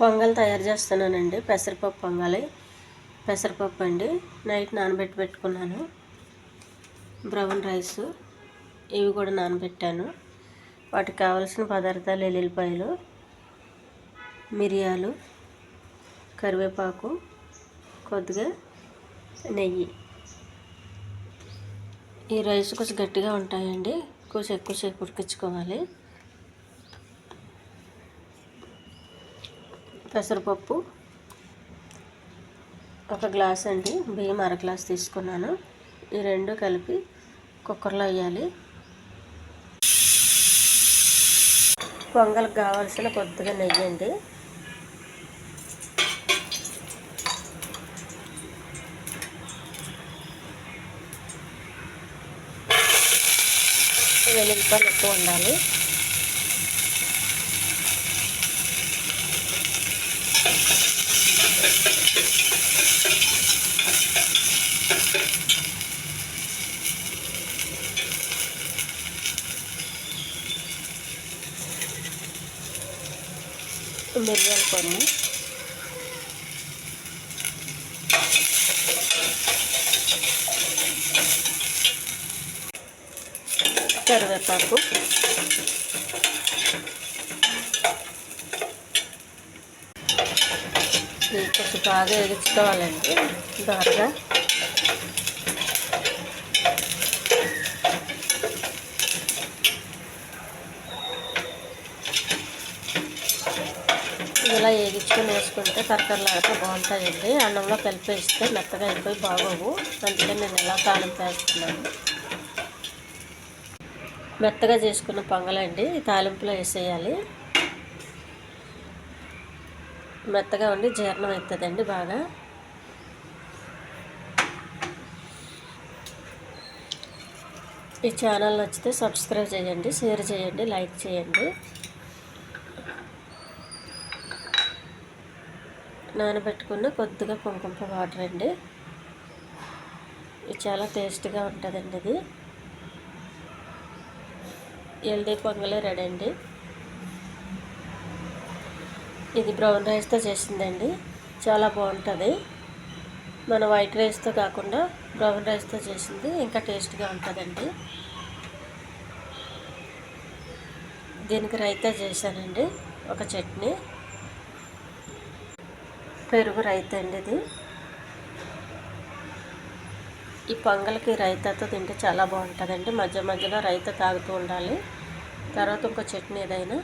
పొంగల్ తయారు చేస్తున్నానండి. పెసరపప్పు పొంగలి. పెసరపప్పు అండి నైట్ నానబెట్టి పెట్టుకున్నాను. బ్రౌన్ రైస్ ఇవి కూడా నానబెట్టాను. వాటికి కావాల్సిన పదార్థాలు ఎల్లుల్లిపాయలు, మిరియాలు, కరివేపాకు, కొద్దిగా నెయ్యి. ఈ రైస్ కొంచెం గట్టిగా ఉంటాయండి, కొంచెం ఎక్కువసేపు ఉడికించుకోవాలి. పెసరపప్పు ఒక గ్లాస్ అండి, బియ్యం అర గ్లాస్ తీసుకున్నాను. ఈ రెండు కలిపి కుక్కర్లో వేయాలి. పొంగల్కి కావాల్సిన కొద్దిగా నెయ్యి అండి. వెల్లుల్లిపాయలు ఎక్కువ ఉండాలి. మిరియాల కొన్ని, కరివేపాకు, కొంచెం బాగా వేగించుకోవాలండి దోరగా. ఇలా వేగించుకొని వేసుకుంటే కరకరలాడితే బాగుంటాయండి. అన్నంలో కలిపి వేస్తే మెత్తగా అయిపోయి బాగోవు. అందుకని నేను ఎలా తాలింపు వేస్తున్నాను. మెత్తగా చేసుకున్న పొంగలండి తాలింపులో వేసేయాలి. మెత్తగా ఉండి జీర్ణం అవుతుందండి బాగా. ఈ ఛానల్ నచ్చితే సబ్స్క్రైబ్ చేయండి, షేర్ చేయండి, లైక్ చేయండి. నానబెట్టుకున్న కొద్దిగా కుంకుమ వాటర్ అండి. ఇది చాలా టేస్ట్గా ఉంటుందండి. ఇది హెల్దీ పొంగలే రెడీ అండి. ఇది బ్రౌన్ రైస్తో చేసిందండి, చాలా బాగుంటుంది. మన వైట్ రైస్తో కాకుండా బ్రౌన్ రైస్తో చేసింది ఇంకా టేస్ట్గా ఉంటుందండి. దీనికి రైతా చేశానండి, ఒక చట్నీ, పెరుగు రైతా అండి. ఇది ఈ పొంగల్కి రైతాతో తింటే చాలా బాగుంటుందండి. మధ్య మధ్యలో రైతా తాగుతూ ఉండాలి. తర్వాత ఇంకో చట్నీ ఏదైనా